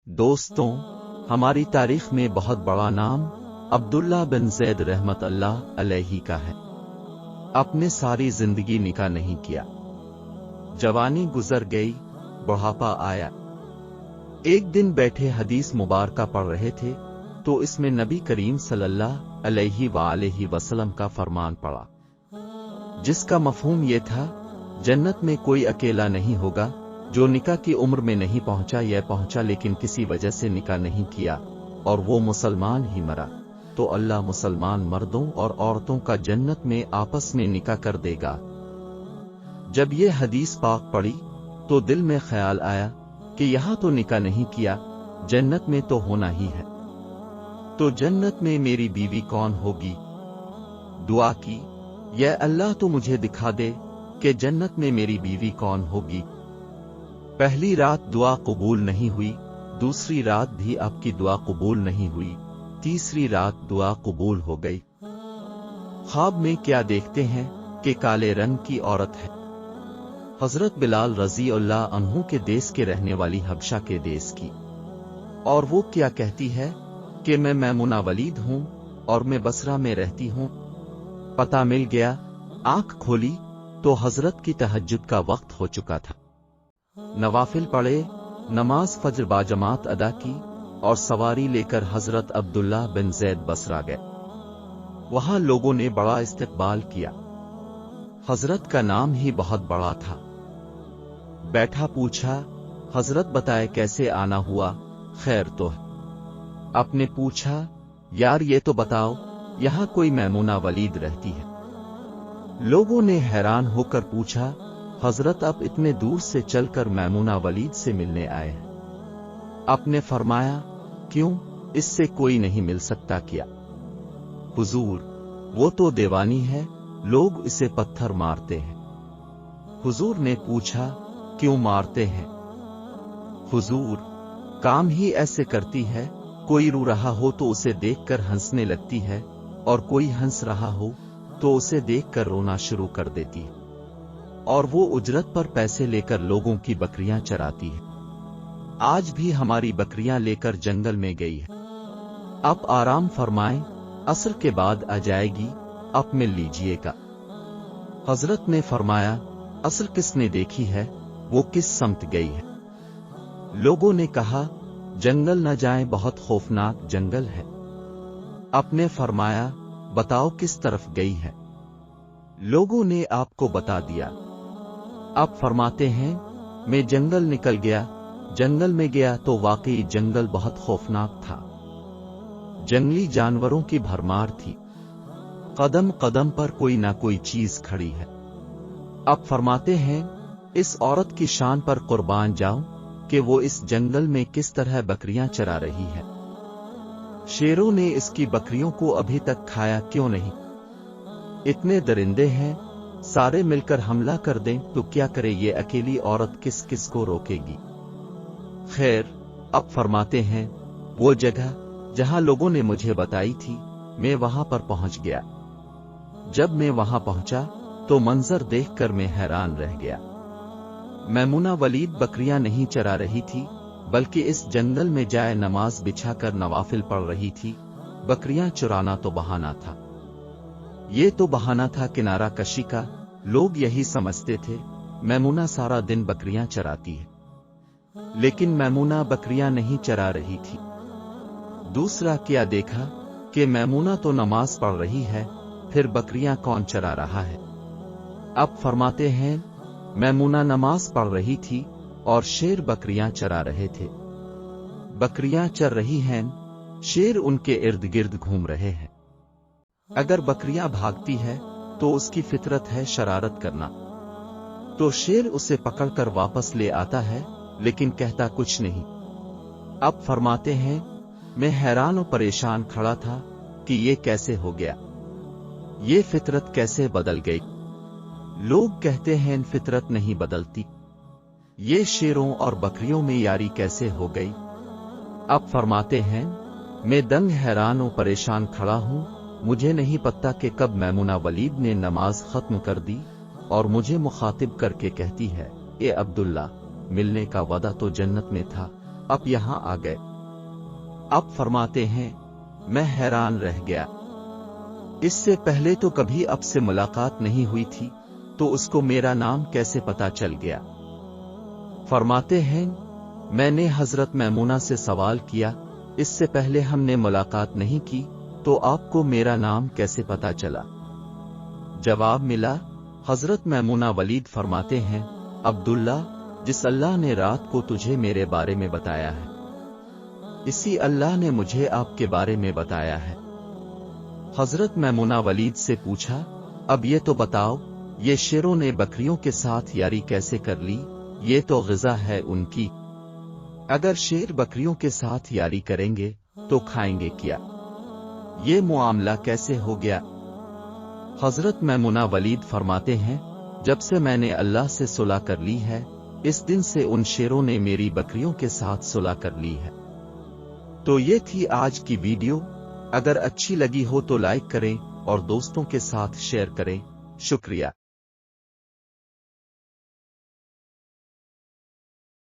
दोस्तों, हमारी तारीख में बहुत बड़ा नाम अब्दुल्ला बिन ज़ैद रहमत अल्लाह अलैहि का है। अपने सारी जिंदगी निकाह नहीं किया। जवानी गुजर गई, बुढ़ापा आया। एक दिन बैठे हदीस मुबारका पढ़ रहे थे तो इसमें नबी करीम सल्लल्लाहु अलैहि वसल्लम का फरमान पड़ा, जिसका मफहूम ये था, जन्नत में कोई अकेला नहीं होगा जो निकाह की उम्र में नहीं पहुंचा या पहुंचा लेकिन किसी वजह से निकाह नहीं किया और वो मुसलमान ही मरा, तो अल्लाह मुसलमान मर्दों और औरतों का जन्नत में आपस में निकाह कर देगा। जब ये हदीस पाक पढ़ी तो दिल में ख्याल आया कि यहां तो निकाह नहीं किया, जन्नत में तो होना ही है, तो जन्नत में मेरी बीवी कौन होगी? दुआ की, या अल्लाह तो मुझे दिखा दे कि जन्नत में मेरी बीवी कौन होगी। पहली रात दुआ कबूल नहीं हुई, दूसरी रात भी आपकी दुआ कबूल नहीं हुई, तीसरी रात दुआ कबूल हो गई। ख्वाब में क्या देखते हैं कि काले रंग की औरत है, हजरत बिलाल रजी अल्लाह अन्हु के देश के रहने वाली हबशा के देश की, और वो क्या कहती है कि मैं मैमुना वलीद हूं और मैं बसरा में रहती हूं। पता मिल गया, आंख खोली तो हजरत की तहज्जुद का वक्त हो चुका था। नवाफिल पढ़े, नमाज फज्र बाजमात अदा की और सवारी लेकर हजरत अब्दुल्ला बिन ज़ैद बसरा गए। वहां लोगों ने बड़ा इस्तकबाल किया। हजरत का नाम ही बहुत बड़ा था। बैठा पूछा, हजरत बताए कैसे आना हुआ, खैर तो है। आपने पूछा, यार ये तो बताओ, यहां कोई मैमुना वलीद रहती है? लोगों ने हैरान होकर पूछा, हजरत आप इतने दूर से चलकर मैमुना वलीद से मिलने आए हैं? आपने फरमाया, क्यों, इससे कोई नहीं मिल सकता क्या? हुजूर, वो तो दीवानी है, लोग इसे पत्थर मारते हैं। हुजूर ने पूछा, क्यों मारते हैं? हुजूर, काम ही ऐसे करती है, कोई रो रहा हो तो उसे देखकर हंसने लगती है और कोई हंस रहा हो तो उसे देखकर रोना शुरू कर देती है, और वो उजरत पर पैसे लेकर लोगों की बकरियां चराती है। आज भी हमारी बकरियां लेकर जंगल में गई है। आप आराम फरमाएं, असर के बाद आ जाएगी, आप मिल लीजिएगा। हजरत ने फरमाया, असर किसने देखी है, वो किस समत गई है? लोगों ने कहा, जंगल न जाएं, बहुत खौफनाक जंगल है। आपने फरमाया, बताओ किस तरफ गई है? लोगों ने आपको बता दिया। आप फरमाते हैं, मैं जंगल निकल गया, जंगल में गया तो वाकई जंगल बहुत खौफनाक था। जंगली जानवरों की भरमार थी, कदम कदम पर कोई ना कोई चीज खड़ी है। आप फरमाते हैं, इस औरत की शान पर कुर्बान जाऊं कि वो इस जंगल में किस तरह बकरियां चरा रही है। शेरों ने इसकी बकरियों को अभी तक खाया क्यों नहीं? इतने दरिंदे हैं, सारे मिलकर हमला कर दें तो क्या करे ये अकेली औरत, किस किस को रोकेगी? खैर, अब फरमाते हैं, वो जगह जहां लोगों ने मुझे बताई थी, मैं वहां पर पहुंच गया। जब मैं वहां पहुंचा तो मंजर देखकर मैं हैरान रह गया। मैमुना वलीद बकरियां नहीं चरा रही थी, बल्कि इस जंगल में जाए नमाज बिछाकर नवाफिल पढ़ रही थी। बकरियां चुराना तो बहाना था, ये तो बहाना था किनारा कशी का। लोग यही समझते थे, मैमुना सारा दिन बकरियां चराती है, लेकिन मैमुना बकरियां नहीं चरा रही थी। दूसरा क्या देखा कि मैमुना तो नमाज पढ़ रही है, फिर बकरियां कौन चरा रहा है? अब फरमाते हैं, मैमुना नमाज पढ़ रही थी और शेर बकरियां चरा रहे थे। बकरियां चर रही हैं, शेर उनके इर्द गिर्द घूम रहे हैं। अगर बकरियां भागती है तो उसकी फितरत है शरारत करना, तो शेर उसे पकड़कर वापस ले आता है, लेकिन कहता कुछ नहीं। अब फरमाते हैं, मैं हैरान और परेशान खड़ा था कि ये कैसे हो गया, ये फितरत कैसे बदल गई? लोग कहते हैं फितरत नहीं बदलती, ये शेरों और बकरियों में यारी कैसे हो गई? अब फरमाते हैं, मैं दंग हैरान और परेशान खड़ा हूं, मुझे नहीं पता कि कब मैमुना वलीद ने नमाज खत्म कर दी और मुझे मुखातिब करके कहती है, ए अब्दुल्ला, मिलने का वादा तो जन्नत में था, अब यहाँ आ गए। अब फरमाते हैं, मैं हैरान रह गया। इससे पहले तो कभी आपसे मुलाकात नहीं हुई थी, तो उसको मेरा नाम कैसे पता चल गया? फरमाते हैं, मैंने हजरत मैमूना से सवाल किया, इससे पहले हमने मुलाकात नहीं की, तो आपको मेरा नाम कैसे पता चला? जवाब मिला, हजरत मैमूना वलीद फरमाते हैं, अब्दुल्ला, जिस अल्लाह ने रात को तुझे मेरे बारे में बताया है, इसी अल्लाह ने मुझे आपके बारे में बताया है। हजरत मैमूना वलीद से पूछा, अब ये तो बताओ, ये शेरों ने बकरियों के साथ यारी कैसे कर ली? ये तो ग़िज़ा है उनकी। अगर शेर बकरियों के साथ यारी करेंगे तो खाएंगे क्या? ये मुआमला कैसे हो गया? हजरत मैमूना वलीद फरमाते हैं, जब से मैंने अल्लाह से सुलह कर ली है, इस दिन से उन शेरों ने मेरी बकरियों के साथ सुलह कर ली है। तो ये थी आज की वीडियो। अगर अच्छी लगी हो तो लाइक करें और दोस्तों के साथ शेयर करें। शुक्रिया।